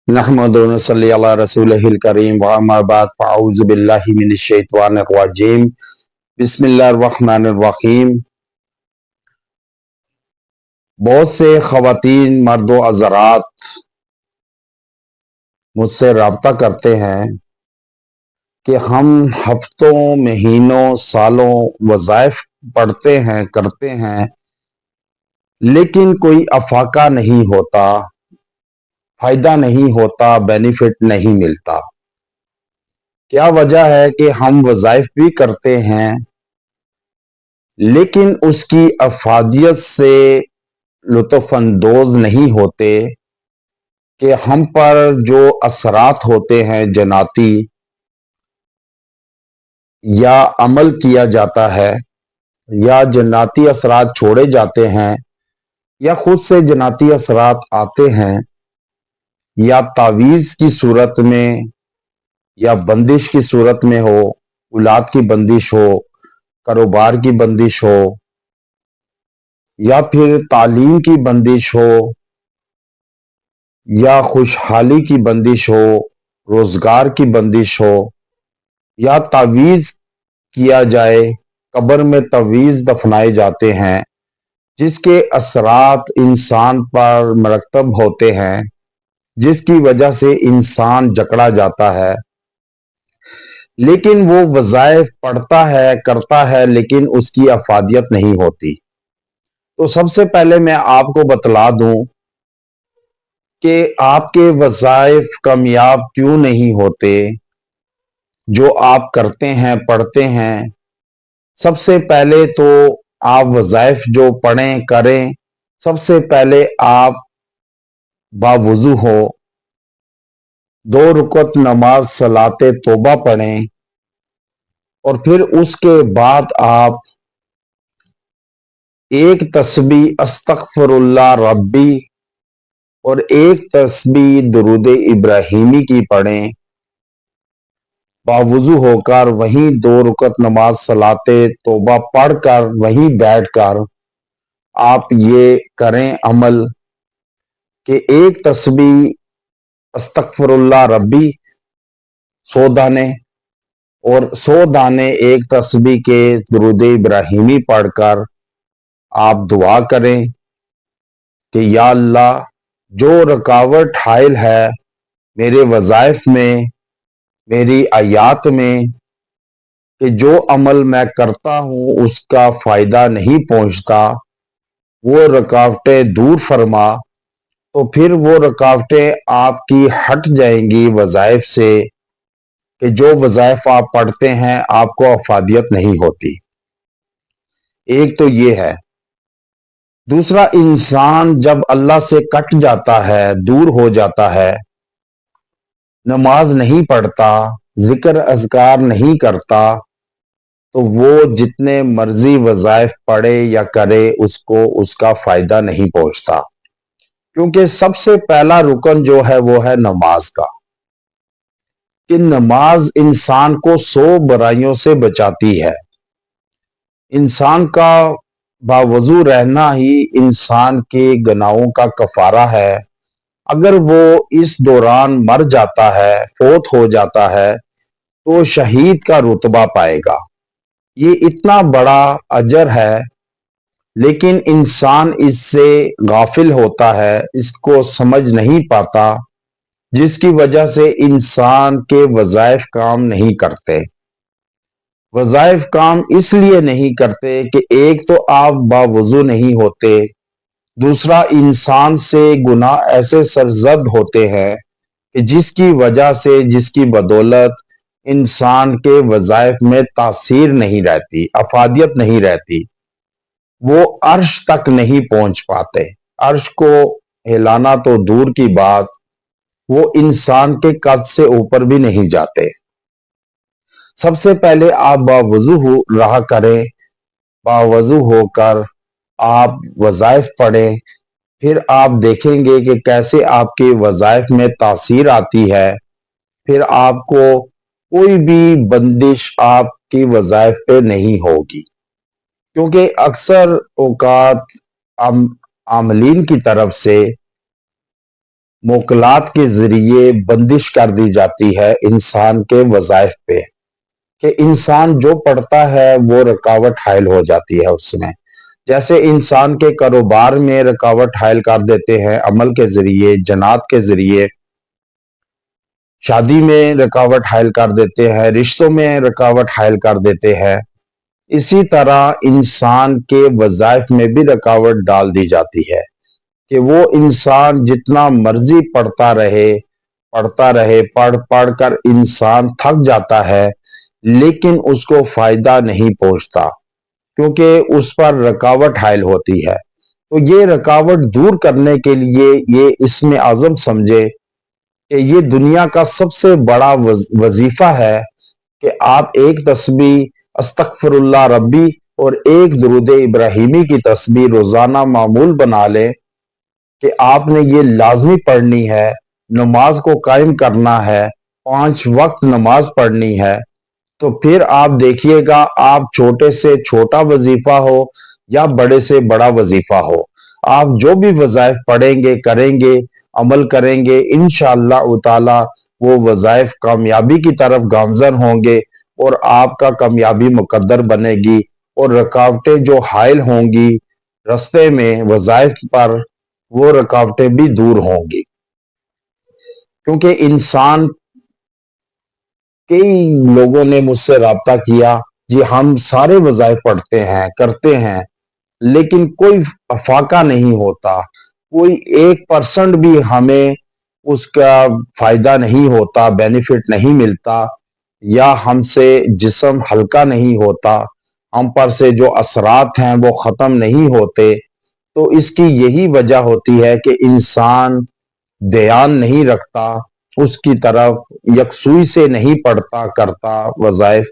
نحمد و نصلی علی رسولہ الکریم وأما بعد فاعوذ باللہ من الشیطان الرجیم بسم اللہ الرحمن الرحیم۔ بہت سے خواتین، مرد و حضرات مجھ سے رابطہ کرتے ہیں کہ ہم ہفتوں، مہینوں، سالوں وظائف پڑھتے ہیں، کرتے ہیں، لیکن کوئی افاقہ نہیں ہوتا، فائدہ نہیں ہوتا، بینیفٹ نہیں ملتا۔ کیا وجہ ہے کہ ہم وظائف بھی کرتے ہیں لیکن اس کی افادیت سے لطف اندوز نہیں ہوتے، کہ ہم پر جو اثرات ہوتے ہیں جناتی، یا عمل کیا جاتا ہے، یا جناتی اثرات چھوڑے جاتے ہیں، یا خود سے جناتی اثرات آتے ہیں، یا تعویذ کی صورت میں یا بندش کی صورت میں ہو، اولاد کی بندش ہو، کاروبار کی بندش ہو، یا پھر تعلیم کی بندش ہو، یا خوشحالی کی بندش ہو، روزگار کی بندش ہو، یا تعویذ کیا جائے، قبر میں تعویذ دفنائے جاتے ہیں جس کے اثرات انسان پر مرتب ہوتے ہیں، جس کی وجہ سے انسان جکڑا جاتا ہے، لیکن وہ وظائف پڑھتا ہے، کرتا ہے، لیکن اس کی افادیت نہیں ہوتی۔ تو سب سے پہلے میں آپ کو بتلا دوں کہ آپ کے وظائف کامیاب کیوں نہیں ہوتے جو آپ کرتے ہیں، پڑھتے ہیں۔ سب سے پہلے تو آپ وظائف جو پڑھیں، کریں، سب سے پہلے آپ باوضو ہو، 2 رکعت نماز صلاۃ توبہ پڑھیں، اور پھر اس کے بعد آپ ایک تسبیح استغفر اللہ ربی اور ایک تسبیح درود ابراہیمی کی پڑھیں، باوضو ہو کر وہیں 2 رکعت نماز صلاۃ توبہ پڑھ کر وہیں بیٹھ کر آپ یہ کریں عمل کہ ایک تسبیح استغفر اللہ ربی 100 دانے، اور 100 دانے ایک تسبیح کے درود ابراہیمی پڑھ کر آپ دعا کریں کہ یا اللہ، جو رکاوٹ حائل ہے میرے وظائف میں، میری آیات میں، کہ جو عمل میں کرتا ہوں اس کا فائدہ نہیں پہنچتا، وہ رکاوٹیں دور فرما، تو پھر وہ رکاوٹیں آپ کی ہٹ جائیں گی وظائف سے، کہ جو وظائف آپ پڑھتے ہیں آپ کو افادیت نہیں ہوتی۔ ایک تو یہ ہے۔ دوسرا، انسان جب اللہ سے کٹ جاتا ہے، دور ہو جاتا ہے، نماز نہیں پڑھتا، ذکر اذکار نہیں کرتا، تو وہ جتنے مرضی وظائف پڑھے یا کرے اس کو اس کا فائدہ نہیں پہنچتا، کیونکہ سب سے پہلا رکن جو ہے وہ ہے نماز کا، کہ نماز انسان کو 100 برائیوں سے بچاتی ہے۔ انسان کا باوضو رہنا ہی انسان کے گناہوں کا کفارہ ہے۔ اگر وہ اس دوران مر جاتا ہے، فوت ہو جاتا ہے، تو شہید کا رتبہ پائے گا۔ یہ اتنا بڑا اجر ہے، لیکن انسان اس سے غافل ہوتا ہے، اس کو سمجھ نہیں پاتا، جس کی وجہ سے انسان کے وظائف کام نہیں کرتے۔ وظائف کام اس لیے نہیں کرتے کہ ایک تو آپ باوضو نہیں ہوتے، دوسرا انسان سے گناہ ایسے سرزد ہوتے ہیں کہ جس کی وجہ سے، جس کی بدولت انسان کے وظائف میں تاثیر نہیں رہتی، افادیت نہیں رہتی، وہ عرش تک نہیں پہنچ پاتے۔ عرش کو ہلانا تو دور کی بات، وہ انسان کے قد سے اوپر بھی نہیں جاتے۔ سب سے پہلے آپ باوضو رہا کریں، باوضو ہو کر آپ وظائف پڑھیں، پھر آپ دیکھیں گے کہ کیسے آپ کے وظائف میں تاثیر آتی ہے۔ پھر آپ کو کوئی بھی بندش آپ کی وظائف پہ نہیں ہوگی، کیونکہ اکثر اوقات عاملین کی طرف سے موکلات کے ذریعے بندش کر دی جاتی ہے انسان کے وظائف پہ، کہ انسان جو پڑھتا ہے وہ رکاوٹ حائل ہو جاتی ہے اس میں۔ جیسے انسان کے کاروبار میں رکاوٹ حائل کر دیتے ہیں عمل کے ذریعے، جنات کے ذریعے، شادی میں رکاوٹ حائل کر دیتے ہیں، رشتوں میں رکاوٹ حائل کر دیتے ہیں، اسی طرح انسان کے وظائف میں بھی رکاوٹ ڈال دی جاتی ہے کہ وہ انسان جتنا مرضی پڑھتا رہے، پڑھ کر انسان تھک جاتا ہے، لیکن اس کو فائدہ نہیں پہنچتا کیونکہ اس پر رکاوٹ حائل ہوتی ہے۔ تو یہ رکاوٹ دور کرنے کے لیے یہ اسم اعظم سمجھے کہ یہ دنیا کا سب سے بڑا وظیفہ ہے کہ آپ ایک تسبیح استغفر اللہ ربی اور ایک درود ابراہیمی کی تسبیح روزانہ معمول بنا لیں کہ آپ نے یہ لازمی پڑھنی ہے، نماز کو قائم کرنا ہے، 5 وقت نماز پڑھنی ہے۔ تو پھر آپ دیکھیے گا، آپ چھوٹے سے چھوٹا وظیفہ ہو یا بڑے سے بڑا وظیفہ ہو، آپ جو بھی وظائف پڑھیں گے، کریں گے، عمل کریں گے، انشاءاللہ تعالی وہ وظائف کامیابی کی طرف گامزن ہوں گے اور آپ کا کامیابی مقدر بنے گی، اور رکاوٹیں جو حائل ہوں گی رستے میں وظائف پر، وہ رکاوٹیں بھی دور ہوں گی۔ کیونکہ انسان، کئی لوگوں نے مجھ سے رابطہ کیا، جی ہم سارے وظائف پڑھتے ہیں، کرتے ہیں، لیکن کوئی افاقہ نہیں ہوتا، کوئی 1% بھی ہمیں اس کا فائدہ نہیں ہوتا، بینیفٹ نہیں ملتا، یا ہم سے جسم ہلکا نہیں ہوتا، ہم پر سے جو اثرات ہیں وہ ختم نہیں ہوتے۔ تو اس کی یہی وجہ ہوتی ہے کہ انسان دھیان نہیں رکھتا اس کی طرف، یکسوئی سے نہیں پڑھتا کرتا وظائف،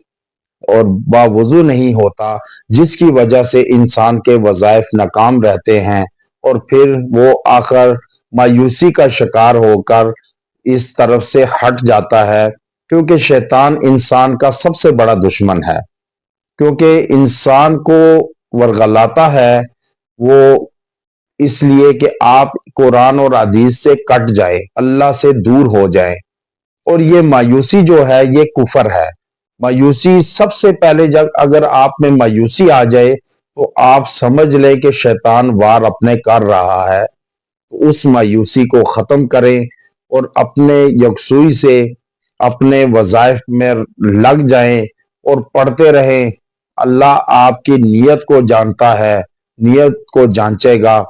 اور باوضو نہیں ہوتا، جس کی وجہ سے انسان کے وظائف ناکام رہتے ہیں، اور پھر وہ آخر مایوسی کا شکار ہو کر اس طرف سے ہٹ جاتا ہے، کیونکہ شیطان انسان کا سب سے بڑا دشمن ہے، کیونکہ انسان کو ورغلاتا ہے وہ اس لیے کہ آپ قرآن اور حدیث سے کٹ جائیں، اللہ سے دور ہو جائیں۔ اور یہ مایوسی جو ہے یہ کفر ہے۔ مایوسی سب سے پہلے، جب اگر آپ میں مایوسی آ جائے تو آپ سمجھ لیں کہ شیطان وار اپنے کر رہا ہے۔ اس مایوسی کو ختم کریں اور اپنے یکسوئی سے اپنے وظائف میں لگ جائیں اور پڑھتے رہیں۔ اللہ آپ کی نیت کو جانتا ہے، نیت کو جانچے گا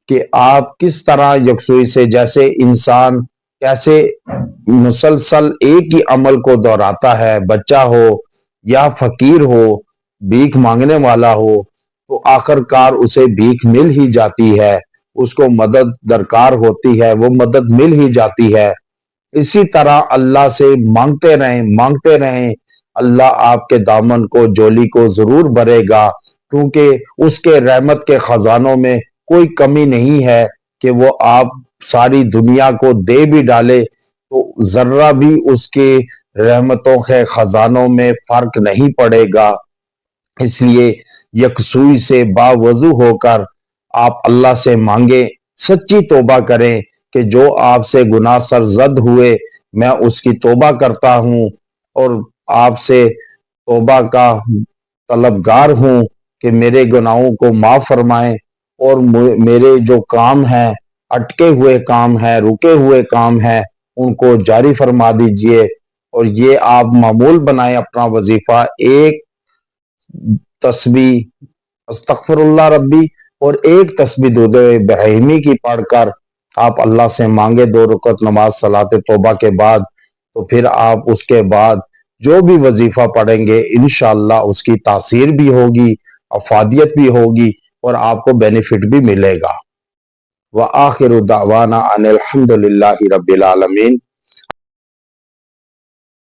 کہ آپ کس طرح یکسوئی سے، جیسے انسان کیسے مسلسل ایک ہی عمل کو دہراتا ہے، بچہ ہو یا فقیر ہو، بھیک مانگنے والا ہو، تو آخر کار اسے بھیک مل ہی جاتی ہے، اس کو مدد درکار ہوتی ہے، وہ مدد مل ہی جاتی ہے۔ اسی طرح اللہ سے مانگتے رہیں، اللہ آپ کے دامن کو، جولی کو ضرور بھرے گا، کیونکہ اس کے رحمت کے خزانوں میں کوئی کمی نہیں ہے کہ وہ آپ ساری دنیا کو دے بھی ڈالے تو ذرہ بھی اس کے رحمتوں کے خزانوں میں فرق نہیں پڑے گا۔ اس لیے یکسوئی سے باوضو ہو کر آپ اللہ سے مانگیں، سچی توبہ کریں کہ جو آپ سے گناہ سرزد ہوئے میں اس کی توبہ کرتا ہوں، اور آپ سے توبہ کا طلبگار ہوں کہ میرے گناہوں کو معاف فرمائیں، اور میرے جو کام ہیں، اٹکے ہوئے کام ہیں، رکے ہوئے کام ہیں، ان کو جاری فرما دیجئے۔ اور یہ آپ معمول بنائیں اپنا وظیفہ، ایک تسبیح استغفر اللہ ربی اور ایک تسبیح درود ابراہیمی کی پڑھ کر آپ اللہ سے مانگے 2 رکعت نماز صلاۃ توبہ کے بعد، تو پھر آپ اس کے بعد جو بھی وظیفہ پڑھیں گے انشاءاللہ اس کی تاثیر بھی ہوگی، افادیت بھی ہوگی، اور آپ کو بینیفٹ بھی ملے گا۔ وآخر دعوانا ان الحمد للہ رب العالمین۔